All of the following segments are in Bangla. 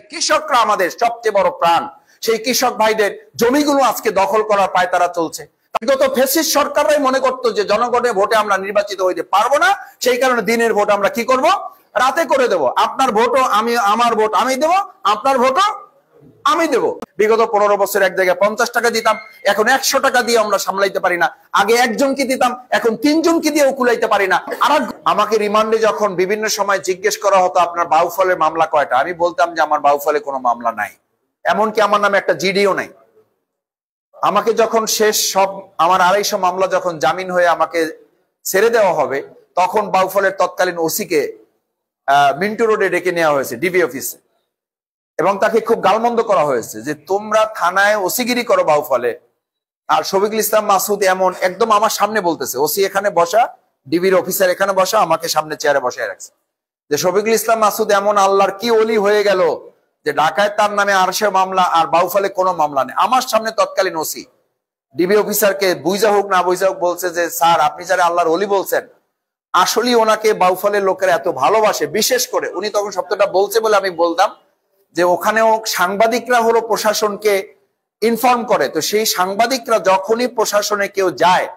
কৃষকরা আমাদের সবচেয়ে বড় প্রাণ। সেই কৃষক ভাইদের জমিগুলো আজকে দখল করার পায়তারা চলছে। বিগত ফ্যাসিস্ট সরকাররাই মনে করতো যে জনগণের ভোটে আমরা নির্বাচিত হইতে পারবো না, সেই কারণে দিনের ভোট আমরা কি করব, রাতে করে দেব। আপনার ভোটও আমি, আমার ভোট আমি দেব, আপনার ভোটও আমি দেব। বিগত 15 বছর এক জায়গায় 50 টাকা দিতাম, এখন 100 টাকা দিয়ে আমরা সামলাইতে পারি না। আগে একজনকে দিতাম, এখন 3 জনকে দিয়েও কুলাইতে পারি না। আর আমাকে রিমান্ডে যখন বিভিন্ন সময় জিজ্ঞেস করা হতো আপনার বাউফলের মামলা কয়টা, আমি বলতাম যে আমার বাউফলে কোনো মামলা নাই, এমনকি আমার নামে একটা জিডিও নাই। আমাকে যখন শেষ সব আমার 250 মামলা যখন জামিন হয়ে আমাকে ছেড়ে দেওয়া হবে, তখন বাউফলের তৎকালীন ওসিকে মিন্টু রোডে ডেকে নেওয়া হয়েছে ডিবি অফিসে, এবং তাকে খুব গালমন্দ করা হয়েছে যে তোমরা থানায় ওসিগিরি করো বাউফলে। আর শফিকুল ইসলাম মাসুদ এমন একদম আমার সামনে বলতেছে, ওসি এখানে বসা, ডিবির অফিসার এখানে বসা, আমাকে সামনে চেয়ারে বসায় রাখছে, যে শফিকুল ইসলাম মাসুদ এমন আল্লাহর কি ওলি হয়ে গেল যে ঢাকায় তার নামে 800 মামলা আর বাউফলে কোনো মামলা নেই। আমার সামনে তৎকালীন ওসি ডিবি অফিসারকে বুঝা হোক না বুঝা হোক বলছে যে স্যার আপনি যারা আল্লাহর ওলি বলছেন, আসলে ওনাকে বাউফলের লোকেরা এত ভালোবাসে। বিশেষ করে উনি তখন শব্দটা বলছে বলে আমি বলতাম যে ওখানেও সাংবাদিকরা হলো প্রশাসনকে ইনফর্ম করে, তো সেই সাংবাদিকরা যখনই প্রশাসনে কেউ যায়,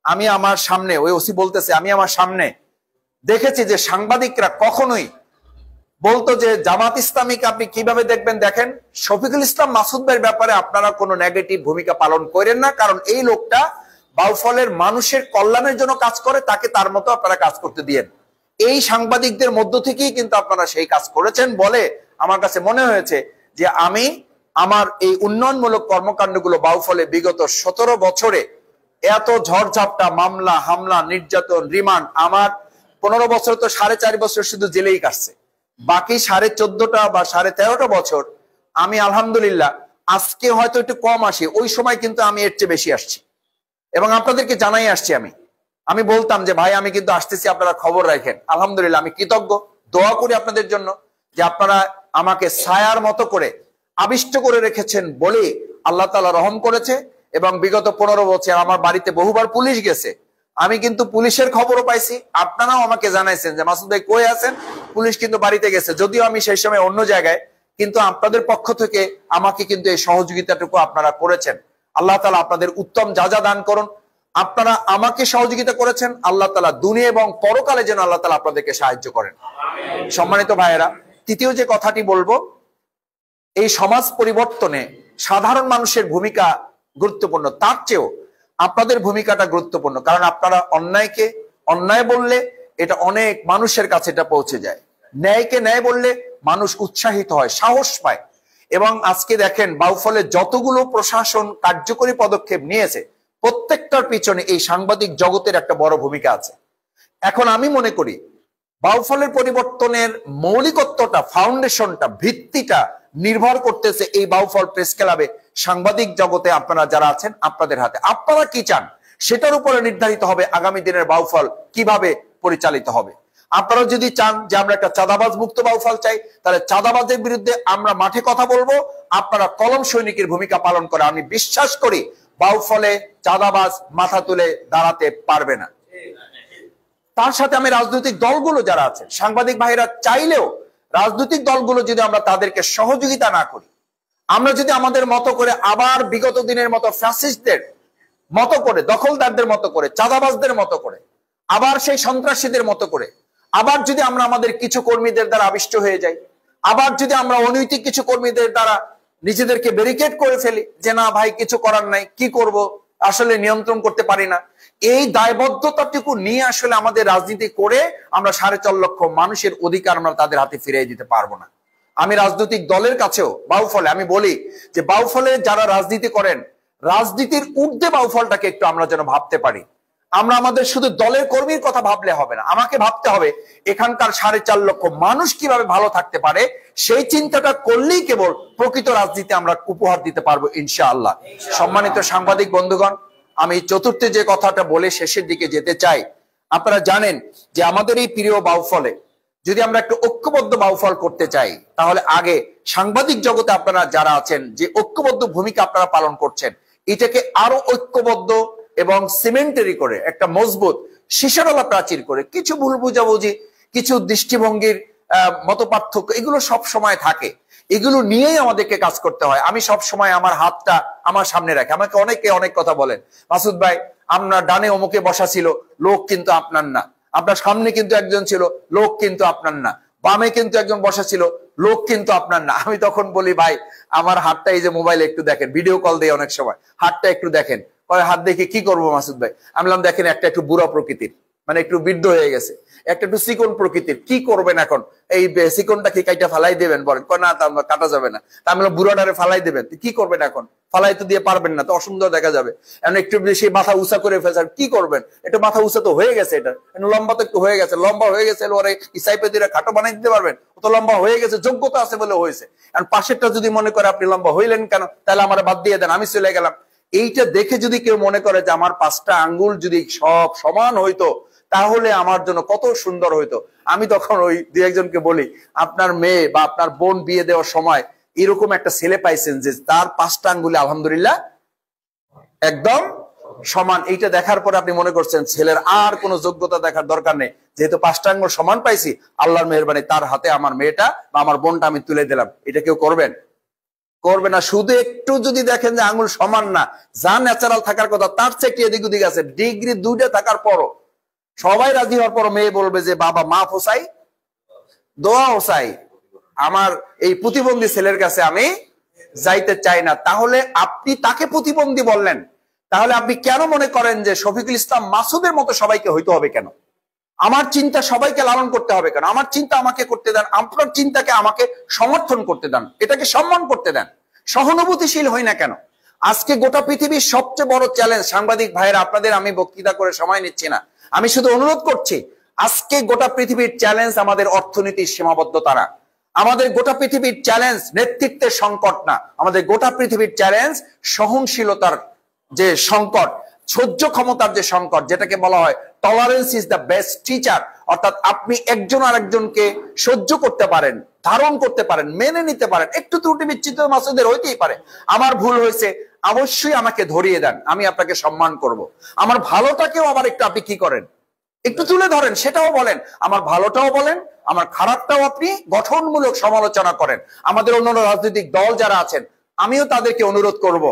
আমি আমার সামনে, ওই ওসি বলতেছে, আমি আমার সামনে দেখেছি যে সাংবাদিকরা কখনোই বলতো যে জামাত ইসলামীকে আপনি কিভাবে দেখবেন, দেখেন শফিকুল ইসলাম মাসুদ ভাইয়ের ব্যাপারে আপনারা কোনো নেগেটিভ ভূমিকা পালন করেন না, কারণ এই লোকটা বাউফলের মানুষের কল্যাণের জন্য কাজ করে, তাকে তার মতো আপনারা কাজ করতে দিয়েন। এই সাংবাদিকদের মধ্য থেকেই কিন্তু আপনারা সেই কাজ করেছেন বলে আমার কাছে মনে হয়েছে যে আমি আমার এই উন্নয়নমূলক কর্মকাণ্ডগুলো বাউফলে বিগত 17 বছরে এত ঝড়ঝাপটা মামলা হামলা নির্যাতন রিমান্ড, আমার 15 বছর তো 4.5 বছর শুধু জেলেই কাটছে, বাকি 14.5টা বা 13.5টা বছর আমি আলহামদুলিল্লাহ, আজকে হয়তো একটু কম আসি, ওই সময় কিন্তু আমি এর চেয়ে বেশি আসছি এবং আপনাদেরকে জানাই আসছি। আমি বলতাম যে ভাই আমি কিন্তু আসতেছি, আপনারা খবর রাখেন। আলহামদুলিল্লাহ আমি কৃতজ্ঞ, দোয়া করি আপনাদের জন্য যে আপনারা আমাকে ছায়ার মতো করে আবিষ্ট করে রেখেছেন বলে আল্লাহ তাআলা রহম করেছে। এবং বিগত 15 বছর আমার বাড়িতে বহুবার পুলিশ গেছে, আমি কিন্তু পুলিশের খবরও পাইছি, আপনারাও আমাকে জানাইছেন যে মাসুদ ভাই কই আছেন, পুলিশ কিন্তু বাড়িতে গেছে, যদিও আমি সেই সময় অন্য জায়গায়, কিন্তু আপনাদের পক্ষ থেকে আমাকে কিন্তু এই সহযোগিতাটুকু আপনারা করেছেন। আল্লাহ তাআলা আপনাদের উত্তম যা দান করুন। আপনারা আমাকে সহযোগিতা করেছেন, আল্লাহ তাআলা দুনিয়া এবং পরকালে যেন আল্লাহ তাআলা আপনাদেরকে সাহায্য করেন। সম্মানিত ভাইয়েরা, তৃতীয় যে কথাটি বলবো, এই সমাজ পরিবর্তনে সাধারণ মানুষের ভূমিকা গুরুত্বপূর্ণ, তার চেয়েও আপনাদের ভূমিকাটা গুরুত্বপূর্ণ, কারণ আপনারা অন্যায়কে অন্যায় বললে এটা অনেক মানুষের কাছে এটা পৌঁছে যায়, ন্যায়কে ন্যায় বললে মানুষ উৎসাহিত হয়, সাহস পায়। এবং আজকে দেখেন বাউফলে যতগুলো প্রশাসন কার্যকরী পদক্ষেপ নিয়েছে, প্রত্যেকটার পিছনে এই সাংবাদিক জগতের একটা বড় ভূমিকা আছে। এখন আমি মনে করি বাউফলের পরিবর্তনের মৌলিকত্বটা, ফাউন্ডেশনটা, ভিত্তিটা নির্ভর করতেছে এই বাউফল প্রেস ক্লাবে সাংবাদিক জগতে আপনারা যারা আছেন আপনাদের হাতে। আপনারা কি চান সেটার উপরে নির্ধারিত হবে আগামী দিনের বাউফল কিভাবে পরিচালিত হবে। আপনারা যদি চান যে আমরা একটা চাঁদাবাজ মুক্ত বাউফল চাই, তাহলে চাঁদাবাজের বিরুদ্ধে আমরা মাঠে কথা বলবো, আপনারা কলম সৈনিকের ভূমিকা পালন করে। আমি বিশ্বাস করি বাউফলে চাঁদাবাজ মাথা তুলে দাঁড়াতে পারবে না। তার সাথে আমি রাজনৈতিক দলগুলো যারা আছে, সাংবাদিক ভাইরা চাইলেও রাজনৈতিক দলগুলো যদি আমরা তাদেরকে সহযোগিতা না করি, আমরা যদি আমাদের মতো করে আবার বিগত দিনের মতো ফ্যাসিস্টদের মতো করে, দখলদারদের মতো করে, চাঁদাবাজদের মতো করে, আবার সেই সন্ত্রাসীদের মতো করে, আবার যদি আমরা আমাদের কিছু কর্মীদের দ্বারা আবিষ্ট হয়ে যাই, আবার যদি আমরা অনৈতিক কিছু কর্মীদের দ্বারা নিজেদেরকে ব্যারিকেড করে ফেলি যে না ভাই কিছু করার নাই, কি করব, আসলে নিয়ন্ত্রণ করতে পারি না, এই দায়বদ্ধতাটুকু নিয়ে আসলে আমাদের রাজনীতি করে আমরা 4.5 লক্ষ মানুষের অধিকার আমরা তাদের হাতে ফিরিয়ে দিতে পারবো না। আমি রাজনৈতিক দলের কাছেও বাউফলে আমি বলি যে বাউফলে যারা রাজনীতি করেন, রাজনীতির ঊর্ধ্বে বাউফলটাকে একটু আমরা যেন ভাবতে পারি। আমরা আমাদের শুধু দলের কর্মীর কথা ভাবলে হবে না, আমাকে ভাবতে হবে এখানকার 4.5 লক্ষ মানুষ কিভাবে ভালো থাকতে পারে। সেই চিন্তাটা করলেই কেবল প্রকৃত রাজনীতি আমরা উপহার দিতে পারবো ইনশাআল্লাহ। সম্মানিত সাংবাদিক বন্ধুগণ, আমি চতুর্থে যে কথাটা বলে শেষের দিকে যেতে চাই, আপনারা জানেন যে আমাদের এই প্রিয় বাউফলে যদি আমরা একটা ঐক্যবদ্ধ বাউফল করতে চাই, তাহলে আগে সাংবাদিক জগতে আপনারা যারা আছেন যে ঐক্যবদ্ধ ভূমিকা আপনারা পালন করছেন, এটাকে আরো ঐক্যবদ্ধ এবং সিমেন্টারি করে একটা মজবুত সীসাওয়ালা প্রাচীর করে, কিছু ভুল বুঝাবুঝি, কিছু দৃষ্টিভঙ্গির মতপার্থক্য এগুলো সব সময় থাকে, এগুলো নিয়েই আমাদেরকে কাজ করতে হয়। আমি সব সময় আমার হাতটা আমার সামনে রাখি। আমাকে অনেকে অনেক কথা বলেন, মাসুদ ভাই আপনার ডানে অমুকে বসা ছিল, লোক কিন্তু আপনার না। আপনার সামনে কিন্তু একজন ছিল, লোক কিন্তু আপনার না। বামে কিন্তু একজন বসা ছিল, লোক কিন্তু আপনার না। আমি তখন বলি, ভাই আমার হাতটা এই যে মোবাইলে একটু দেখেন, ভিডিও কল দিয়ে অনেক সময়, হাতটা একটু দেখেন। হাত দেখে কি করবো মাসুদ ভাই? আমি বললাম দেখেন, একটা একটু বুড়া প্রকৃতির, মানে একটু বৃদ্ধ হয়ে গেছে, একটা একটু চিকন প্রকৃতির, কি করবেন এখন? এই চিকনটা কি কাইটা ফালাই দেবেন? বলেন না, কাটা যাবে না। তা আমি বুড়াটারে ফালাই দেবেন, কি করবেন এখন? ফালাই তো দিয়ে পারবেন না, তো অসুন্দর দেখা যাবে। এখন একটু বেশি মাথা উঁচা করে ফেলছেন, কি করবেন? একটু মাথা উঁচা তো হয়ে গেছে, এটা লম্বা তো একটু হয়ে গেছে, লম্বা হয়ে গেছে, ওরে ইসাইপেদিরা খাটো বানাই দিতে পারবেন? ও তো লম্বা হয়ে গেছে, যোগ্যতা আছে বলে হয়েছে। এখন পাশেরটা যদি মনে করে আপনি লম্বা হইলেন কেন, তাহলে আমার বাদ দিয়ে দেন, আমি চলে গেলাম। এইটা দেখে যদি কেউ মনে করে যে আমার 5টা আঙ্গুল যদি সব সমান হইতো তাহলে আমার জন্য কত সুন্দর হইতো। আমি তখন ওই 2-1জনকে বলি, আপনার মেয়ে বা আপনার বোন বিয়ে দেওয়ার সময় এরকম একটা ছেলে পাইছেন যে তার 5টা আঙ্গুলে আলহামদুলিল্লাহ একদম সমান। এইটা দেখার পরে আপনি মনে করছেন ছেলের আর কোনো যোগ্যতা দেখার দরকার নেই, যেহেতু 5টা আঙ্গুল সমান পাইছি, আল্লাহর মেহেরবানি তার হাতে আমার মেয়েটা বা আমার বোনটা আমি তুলে দিলাম। এটা কেউ করবেন? করবে না। শুধু একটু যদি দেখেন যে আঙ্গুল সমান না, যা ন্যাচারাল থাকার কথা তার চেয়ে এদিক ওদিক আছে, ডিগ্রি 2টা থাকার পরও, সবাই রাজি হওয়ার পর মেয়ে বলবে যে বাবা মাফ হোসাই, দোয়া হোসাই, আমার এই প্রতিবন্ধী ছেলের কাছে আমি যাইতে চাই না। তাহলে আপনি তাকে প্রতিবন্ধী বললেন, তাহলে আপনি কেন মনে করেন যে শফিকুল ইসলাম মাসুদের মতো সবাইকে হইতে হবে কেন? আমার চিন্তা সবাইকে লালন করতে হবে কেন? আমার চিন্তা আমাকে করতে দেন, আপনার চিন্তাকে আমাকে সমর্থন করতে দেন, এটাকে সম্মান করতে দেন, সহানুভূতিশীল হই না কেন? আজকে গোটা পৃথিবীর সবচেয়ে বড় চ্যালেঞ্জ, সাংবাদিক ভাইয়েরা আপনাদের আমি বক্তৃতা করে সময় নিচ্ছি না, আমি শুধু অনুরোধ করছি, আজকে গোটা পৃথিবীর চ্যালেঞ্জ আমাদের অর্থনীতির সীমাবদ্ধতা না, আমাদের গোটা পৃথিবীর চ্যালেঞ্জ নেতৃত্বের সংকট না, আমাদের গোটা পৃথিবীর চ্যালেঞ্জ সহনশীলতার যে সংকট, সহ্য ক্ষমতার যে সংকট, যেটাকে বলা হয় tolerance is the best teacher. অর্থাৎ আপনি একজন আরেকজনকে সহ্য করতে পারেন, ধারণ করতে পারেন, মেনে নিতে পারেন। একটু ত্রুটি বিচ্ছিন্ন মাসুদের হইতেই পারে, আমার ভুল হয়েছে, অবশ্যই আমাকে ধরিয়ে দেন, আমি আপনাকে সম্মান করব। আমার ভালোটাকেও আবার একটু আপনি কি করেন, একটু তুলে ধরেন, সেটাও বলেন, আমার ভালোটাও বলেন, আমার খারাপটাও আপনি গঠনমূলক সমালোচনা করেন। আমাদের অন্যান্য রাজনৈতিক দল যারা আছেন, আমিও তাদেরকে অনুরোধ করব,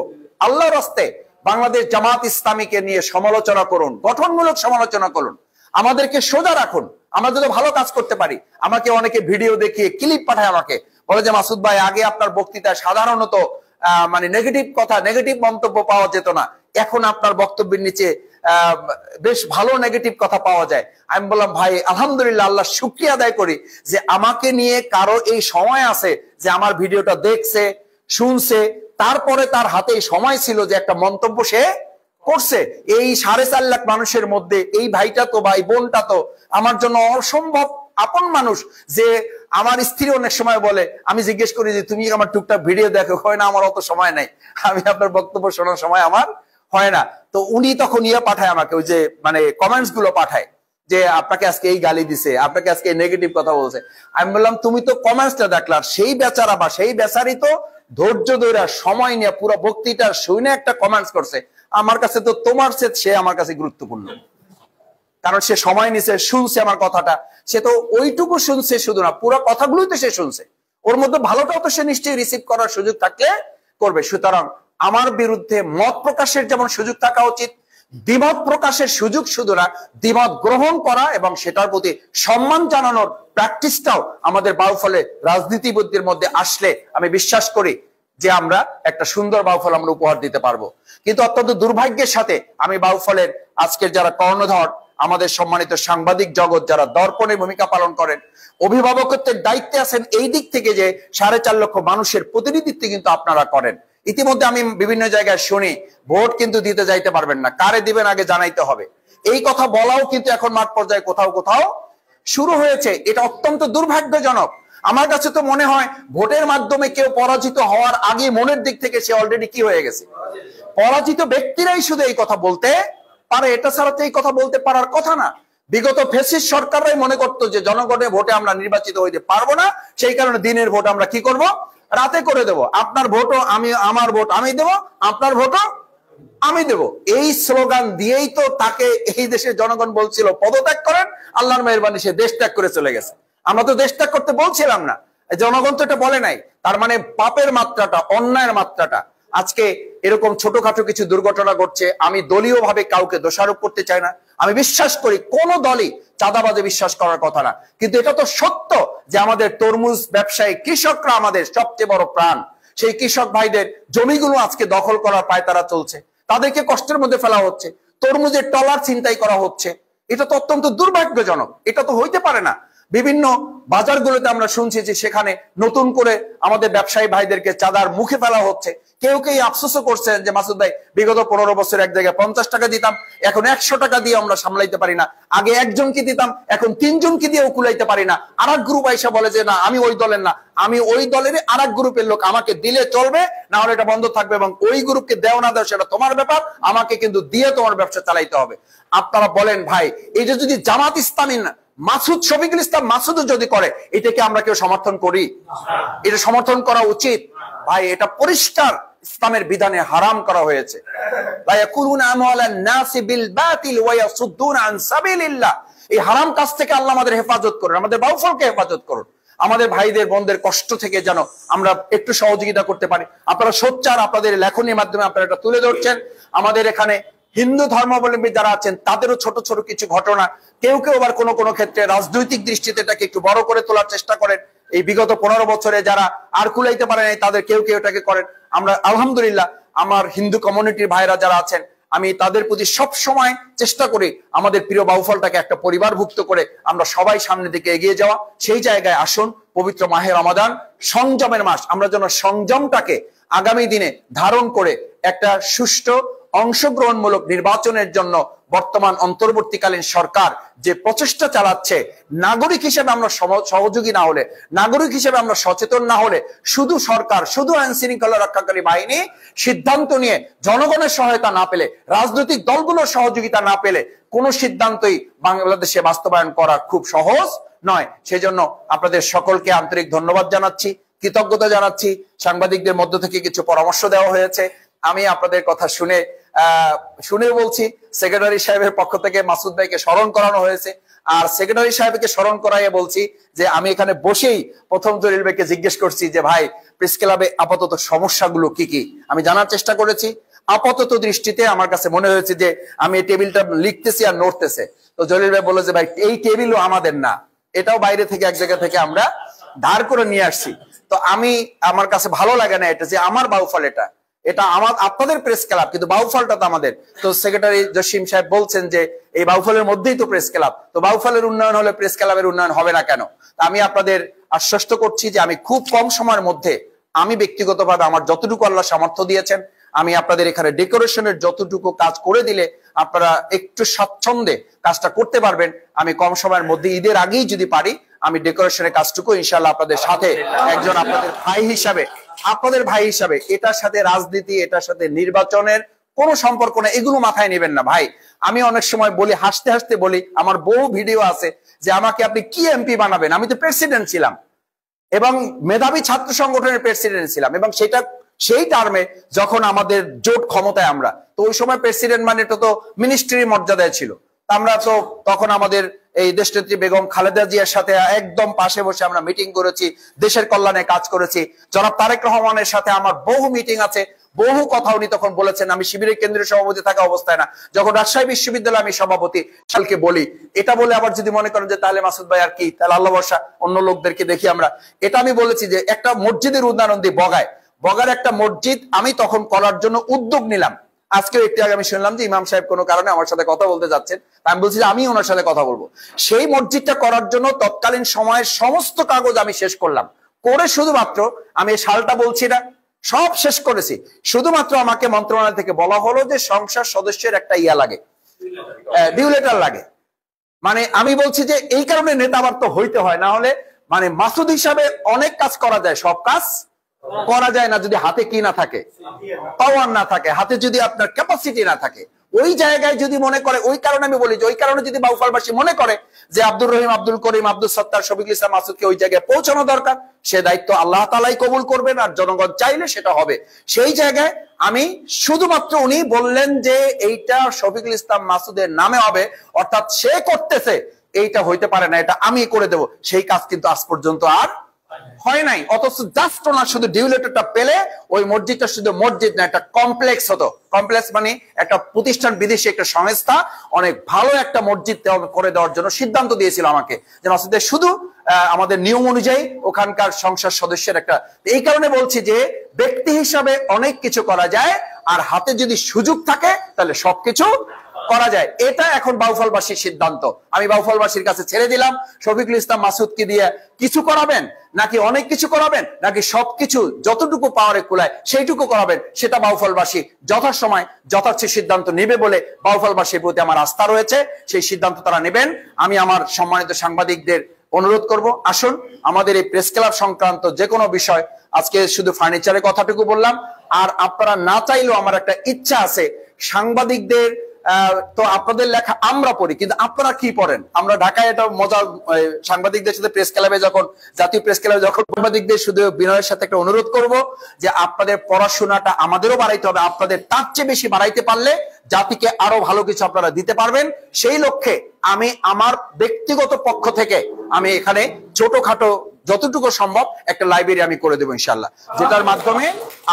আল্লাহর রাস্তায় বাংলাদেশ জামাত ইসলামীকে নিয়ে সমালোচনা করুন, গঠনমূলক সমালোচনা করুন, আমাদেরকে সোজা রাখুন, আমরা যদি ভালো কাজ করতে পারি। আমাকে অনেকে ভিডিও দেখিয়ে ক্লিপ পাঠায়, আমাকে বলে যে মাসুদ ভাই আগে আপনার বক্তৃতায় সাধারণত মানে নেগেটিভ কথা, নেগেটিভ মন্তব্য পাওয়া যেত না, এখন আপনার বক্তব্যের নিচে বেশ ভালো নেগেটিভ কথা পাওয়া যায়। আমি বললাম ভাই আলহামদুলিল্লাহ, আল্লাহ শুকরিয়া আদায় করি যে আমাকে নিয়ে কারো এই সময় আছে যে আমার ভিডিওটা দেখছে, শুনছে, তারপরে তার হাতে সময় ছিল যে একটা মন্তব্য সে করছে। এই 4.5 লাখ মানুষের মধ্যে এই ভাইটা তো, ভাই বোনটা তো আমার জন্য অসম্ভব আপন মানুষ। যে আমার স্ত্রী অনেক সময় বলে, আমি জিজ্ঞেস করি যে তুমি আমার টুকটাক ভিডিও দেখো, হয় না আমার অত সময় নাই, আমি আপনার বক্তব্য শোনার সময় আমার হয় না। তো উনি তখন পাঠায় আমাকে, ওই যে মানে কমেন্টস গুলো পাঠায় যে আপনাকে আজকে এই গালি দিছে, আপনাকে আজকে নেগেটিভ কথা বলছে। আমি বললাম তুমি তো কমেন্টসটা দেখলা, সেই বেচারা বা সেই বেচারি তো ধৈর্য ধরে সময় নিয়ে পুরো বক্তৃতা শুনে একটা কমেন্টস করছে। আমার কাছে তো তোমার সে আমার কাছে গুরুত্বপূর্ণ, কারণ সে সময় নিছে, শুনছে আমার কথাটা, সে তো ওইটুকু শুনছে শুধু না, পুরো কথাগুলোই তো সে শুনছে, ওর মধ্যে ভালোটাও তো সে নিশ্চয়ই রিসিভ করার সুযোগ থাকলে করবে। সুতরাং আমার বিরুদ্ধে মত প্রকাশের যেমন সুযোগ থাকা উচিত, দ্বিমত প্রকাশের সুযোগ শুধু না, দ্বিমত গ্রহণ করা এবং সেটার প্রতি সম্মান জানানোর প্র্যাকটিসটাও আমাদের বাউফলে রাজনীতিবিদদের মধ্যে আসলে আমি বিশ্বাস করি যে আমরা একটা সুন্দর বাউফল আমরা উপহার দিতে পারবো। কিন্তু অত্যন্ত দুর্ভাগ্যের সাথে আমি বাউফলের আজকের যারা কর্ণধর, আমাদের সম্মানিত সাংবাদিক জগৎ যারা দর্পণের ভূমিকা পালন করেন, অভিভাবকত্বের দায়িত্বে আছেন, এই দিক থেকে যে 4.5 লক্ষ মানুষের প্রতিনিধিত্ব কিন্তু আপনারা করেন। ইতিমধ্যে আমি বিভিন্ন জায়গায় শুনি ভোট কিন্তু দিতে যাইতে পারবেন না, কারে দিবেন আগে জানাইতে হবে, এই কথা বলাও কিন্তু এখন মাঠ পর্যায়ে কোথাও কোথাও শুরু হয়েছে। এটা অত্যন্ত দুর্ভাগ্যজনক। আমার কাছে তো মনে হয় ভোটের মাধ্যমে কেউ পরাজিত হওয়ার আগে মনের দিক থেকে সে অলরেডি কি হয়ে গেছে, পরাজিত ব্যক্তিরাই শুধু এই কথা বলতে পারে, এটা ছাড়া তো এই কথা বলতে পারার কথা না। বিগত ফ্যাসিস্ট সরকাররাই মনে করতো যে জনগণের ভোটে আমরা নির্বাচিত হইতে পারবো না, সেই কারণে দিনের ভোট আমরা কি করব, রাতে করে দেব, আপনার ভোটও আমি, আমার ভোট আমি দেব, আপনার ভোটও আমি দেব। এই স্লোগান দিয়েই তো তাকে এই দেশের জনগণ বলছিল পদত্যাগ করেন, আল্লাহর মেহেরবানি সে দেশ ত্যাগ করে চলে গেছে। আমরা তো দেশ ত্যাগ করতে বলছিলাম না, জনগণ তো এটা বলে নাই। তার মানে পাপের মাত্রাটা, অন্যায়ের মাত্রাটা, আজকে এরকম ছোটখাটো কিছু দুর্ঘটনা ঘটছে। আমি দলীয় ভাবে কাউকে দোষারোপ করতে চাই না। আমি বিশ্বাস করি কোন দলই চাঁদাবাজে বিশ্বাস করার কথা না, কিন্তু এটা তো সত্য যে আমাদের তরমুজ ব্যবসায়ী কৃষকরা আমাদের সবচেয়ে বড় প্রাণ। সেই কৃষক ভাইদের জমিগুলো আজকে দখল করার পায়তারা চলছে, তাদেরকে কষ্টের মধ্যে ফেলা হচ্ছে, তরমুজের ট্রলার ছিনতাই করা হচ্ছে। এটা তো অত্যন্ত দুর্ভাগ্যজনক, এটা তো হইতে পারে না। বিভিন্ন বাজারগুলোতে আমরা শুনছি যে সেখানে নতুন করে আমাদের ব্যবসায়ী ভাইদেরকে চাঁদার মুখে ফেলা হচ্ছে। কেউ কেউ আফসোসও করছেন যে মাসুদ ভাই, বিগত 15 বছর এক জায়গায় 50 টাকা দিতাম, এখন 100 টাকা দিয়ে আমরা সামলাইতে পারি না। আগে একজনকে দিতাম, এখন 3 জনকে দিয়েও কুলাইতে পারি না। আর এক গ্রুপ আইসা বলে যে না, আমি ওই দলের না, আমি ওই দলের আর এক গ্রুপের লোক, আমাকে দিলে চলবে, না হলে এটা বন্ধ থাকবে, এবং ওই গ্রুপকে দেও না দেও সেটা তোমার ব্যাপার, আমাকে কিন্তু দিয়ে তোমার ব্যবসা চালাইতে হবে। আপনারা বলেন ভাই, এই যে যদি জামাত ইসলামী না, মাসুদ শফিকুল ইসলাম মাসুদও যদি করে, এটাকে আমরা কেউ সমর্থন করি? এটা সমর্থন করা উচিত? ভাই এটা পরিষ্কার ইসলামের বিধানে হারাম করা হয়েছে। এই হারাম কাজ থেকে আল্লাহ আমাদের হেফাজত করুন, আমাদের বাউফলকে হেফাজত করুন, আমাদের ভাইদের বোনদের কষ্ট থেকে যেন আমরা একটু সহযোগিতা করতে পারি। আপনারা সোচ্চার, আপনাদের লেখনীর মাধ্যমে আপনারা এটা তুলে ধরছেন। আমাদের এখানে হিন্দু ধর্মাবলম্বী যারা আছেন তাদেরও ছোট ছোট কিছু ঘটনা, কেউ কেউ আবার কোনো কোনো ক্ষেত্রে রাজনৈতিক দৃষ্টিতে এটাকে একটু বড় করে তোলার চেষ্টা করেন। এই বিগত 15 বছরে যারা আর কুলাইতে পারে নাই তাদের কেউ কেউ এটাকে করেন। আমরা আলহামদুলিল্লাহ আমার হিন্দু কমিউনিটির ভাইরা যারা আছেন, আমি তাদের প্রতি সব সময় চেষ্টা করি আমাদের প্রিয় বাউফলটাকে একটা পরিবারভুক্ত করে আমরা সবাই সামনের দিকে এগিয়ে যাওয়া। সেই জায়গায় আসুন, পবিত্র মাহে রমাদান সংযমের মাস, আমরা যেন সংযমটাকে আগামী দিনে ধারণ করে একটা সুষ্ঠু অংশগ্রহণমূলক নির্বাচনের জন্য বর্তমান অন্তর্বর্তীকালীন সরকার যে প্রচেষ্টা চালাচ্ছে, নাগরিক হিসেবে আমরা সহযোগী না হলে, নাগরিক হিসেবে আমরা সচেতন না হলে, শুধু সরকার, শুধু আইন শৃঙ্খলা রক্ষাকারী বাহিনী সিদ্ধান্ত নিয়ে জনগণের সহায়তা না পেলে, রাজনৈতিক দলগুলোর সহযোগিতা না পেলে কোনো সিদ্ধান্তই বাংলাদেশে বাস্তবায়ন করা খুব সহজ নয়। সেজন্য আপনাদের সকলকে আন্তরিক ধন্যবাদ জানাচ্ছি, কৃতজ্ঞতা জানাচ্ছি। সাংবাদিকদের মধ্য থেকে কিছু পরামর্শ দেওয়া হয়েছে, আমি আপনাদের কথা শুনে বলছি। সেক্রেটারি সাহেবের পক্ষ থেকে মাসুদ ভাইকে স্মরণ করানো হয়েছে, আর সেক্রেটারি সাহেবকে স্মরণ করাইয়া বলছি যে আমি এখানে বসেই প্রথম জলিল ভাইকে জিজ্ঞেস করছি যে ভাই, প্রেস ক্লাবে আপাতত সমস্যাগুলো কি কি আমি জানার চেষ্টা করেছি। আপাতত দৃষ্টিতে আমার কাছে মনে হয়েছে যে আমি এই টেবিলটা লিখতেছি আর নড়তেছে, তো জলিল ভাই বলে যে ভাই এই টেবিলও আমাদের না, এটাও বাইরে থেকে এক জায়গা থেকে আমরা ধার করে নিয়ে আসছি। তো আমার কাছে ভালো লাগে না এটা যে আমার বাউফল, এটা আমার আপনাদের প্রেস ক্লাব, কিন্তু বাউফলটা তো আমাদের। তো সেক্রেটারি জসিম সাহেব বলছেন যে এই বাউফলের মধ্যেই তো প্রেস ক্লাব, তো বাউফলের উন্নয়ন হলে প্রেস ক্লাবের উন্নয়ন হবে না কেন? আমি আপনাদের আশ্বস্ত করছি যে আমি খুব কম সময়ের মধ্যে, আমি ব্যক্তিগতভাবে আমার যতটুকু আল্লাহ সামর্থ্য দিয়েছেন, আমি আপনাদের এখানে ডেকোরেশনের যতটুকু কাজ করে দিলে আপনারা একটু স্বাচ্ছন্দ্যে কাজটা করতে পারবেন। আমি কম সময়ের মধ্যে, ঈদের আগেই যদি পারি, আমি ডেকোরেশনের কাজটুকু ইনশাআল্লাহ আপনাদের সাথে, একজন আপনাদের ভাই হিসাবে, এটার সাথে রাজনীতি, এটার সাথে নির্বাচনের কোনো সম্পর্ক না, এগুলো মাথায় নেবেন না ভাই। আমি অনেক সময় বলি, হাসতে হাসতে বলি, আমার বহু ভিডিও আছে যে আমাকে আপনি কি এমপি বানাবেন? আমি তো প্রেসিডেন্ট ছিলাম এবং মেধাবী ছাত্র সংগঠনের প্রেসিডেন্ট ছিলাম, এবং সেই টার্মে যখন আমাদের জোট ক্ষমতায় আমরা, তো ওই সময় প্রেসিডেন্ট মানে এটা তো মিনিস্ট্রির মর্যাদায় ছিল। আমরা তো তখন আমাদের এই দেশনেত্রী বেগম খালেদা জিয়ার সাথে একদম পাশে বসে আমরা মিটিং করেছি, দেশের কল্যাণে কাজ করেছি। জনাব তারেক রহমানের সাথে আমার বহু মিটিং আছে, বহু কথা উনি তখন বলেছেন। আমি শিবিরের কেন্দ্রীয় সভাপতি থাকা অবস্থায় না, যখন রাজশাহী বিশ্ববিদ্যালয়ে আমি সভাপতি, সালকে বলি এটা বলে আবার যদি মনে করেন যে তাহলে মাসুদ ভাই আর কি, তাহলে আল্লাহ ভরসা, অন্য লোকদেরকে দেখি আমরা। এটা আমি বলেছি যে একটা মসজিদের উদাহরণ দিই, বগার একটা মসজিদ আমি তখন করার জন্য উদ্যোগ নিলাম। আজকেও একটু আগে আমি শুনলাম যে ইমাম সাহেব কোনো কারণে আমার সাথে কথা বলতে যাচ্ছেন, আমি বলছি যে আমি ওনার সাথে কথা বলবো। সেই মসজিদটা করার জন্য তৎকালীন সময়ের সমস্ত কাগজ আমি শেষ করলাম, করে শুধুমাত্র আমি সালটা বলছি না, সব শেষ করেছি। শুধুমাত্র আমাকে মন্ত্রণালয় থেকে বলা হলো যে সংসদ সদস্যের একটা লাগে, ডিউ লেটার লাগে। মানে আমি বলছি যে এই কারণে নেতাবার তো হইতে হয়, না হলে মানে মাসুদ হিসাবে অনেক কাজ করা যায়, সব কাজ করা যায় না যদি হাতে কি না থাকে, পাওয়ার না থাকে, হাতে যদি আপনার ক্যাপাসিটি না থাকে। ওই জায়গায় যদি মনে করে, ওই কারণে আমি বলি যে ওই কারণে যদি বাউফলবাসী মনে করে যে আব্দুর রহিম, আব্দুল করিম, আব্দুল সত্তার, শফিকুল ইসলাম মাসুদকে ওই জায়গায় পৌঁছানো দরকার, সে দায়িত্ব আল্লাহ তাআলাই কবুল করবেন, আর জনগণ চাইলে সেটা হবে। সেই জায়গায় আমি শুধুমাত্র, উনি বললেন যে এইটা শফিকুল ইসলাম মাসুদের নামে হবে, অর্থাৎ সে করতেছে, এইটা হইতে পারে না, এটা আমি করে দেব, সেই কাজ কিন্তু আজ পর্যন্ত আর হয় নাই, অথচ জাস্ট ওনার শুধু ডিউলেটরটা পেলে ওই মসজিদটা শুধু মসজিদ না, একটা কমপ্লেক্স হতো। কমপ্লেক্স মানে একটা প্রতিষ্ঠান, বিদেশি একটা সংস্থা অনেক ভালো একটা মসজিদ করে দেওয়ার জন্য সিদ্ধান্ত দিয়েছিল আমাকে, যে মাসুদের শুধু আমাদের নিয়ম অনুযায়ী ওখানকার সংসদ সদস্যের একটা। এই কারণে বলছি যে ব্যক্তি হিসাবে অনেক কিছু করা যায়, আর হাতে যদি সুযোগ থাকে তাহলে সবকিছু করা যায়। এটা এখন বাউফলবাসীর সিদ্ধান্ত। আমি বাউফলবাসীর কাছে ছেড়ে দিলাম, শফিকুল ইসলাম মাসুদকে দিয়ে কিছু করাবেন নাকি অনেক কিছু করাবেন, নাকি সবকিছু যতটুকু পাওয়ারে কুলায় সেইটুকু করাবেন, সেটা বাউফলবাসী যথাসময় যথার্থ সিদ্ধান্ত নেবে বলে বাউফলবাসীর প্রতি আমার আস্থা রয়েছে। সেই সিদ্ধান্ত তারা নেবেন। আমি আমার সম্মানিত সাংবাদিকদের অনুরোধ করব, আসুন আমাদের এই প্রেস ক্লাব সংক্রান্ত যে কোনো বিষয়, আজকে শুধু ফার্নিচারের কথাটুকু বললাম, আর আপনারা না চাইলেও আমার একটা ইচ্ছা আছে, সাংবাদিকদের তো আপনাদের লেখা আমরা পড়ি, কিন্তু আপনারা কি পড়েন? আমরা ঢাকায় এটা মজা, সাংবাদিকদের সাথে প্রেস ক্লাবে যখন, জাতীয় প্রেস ক্লাবে যখন, সাংবাদিকদের শুধু বিনয়ের সাথে একটা অনুরোধ করব যে আপনাদের পড়াশোনাটা আমাদেরও বাড়াইতে হবে। আপনাদের তার চেয়ে বেশি বাড়াইতে পারলে জাতিকে আরো ভালো কিছু আপনারা দিতে পারবেন। সেই লক্ষ্যে আমি আমার ব্যক্তিগত পক্ষ থেকে আমি এখানে ছোটখাটো যতটুকু সম্ভব একটা লাইব্রেরি আমি করে দেবো ইনশাল্লাহ, যেটার মাধ্যমে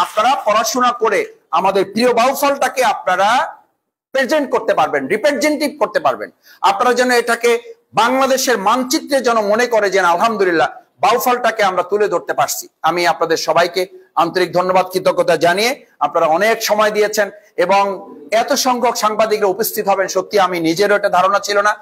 আপনারা পড়াশোনা করে আমাদের প্রিয় বাউফলটাকে আপনারা প্রেজেন্ট করতে পারবেন, রিপ্রেজেন্টেটিভ করতে পারবেন। আপনারা যেন এটাকে বাংলাদেশের মানচিত্রে যেন মনে করে যে আলহামদুলিল্লাহ বাউফলটাকে আমরা তুলে ধরতে পারছি। আমি আপনাদের সবাইকে আন্তরিক ধন্যবাদ, কৃতজ্ঞতা জানিয়ে, আপনারা অনেক সময় দিয়েছেন এবং এত সংখ্যক সাংবাদিকরা উপস্থিত হবেন, সত্যি আমি নিজেরও এটা ধারণা ছিল না।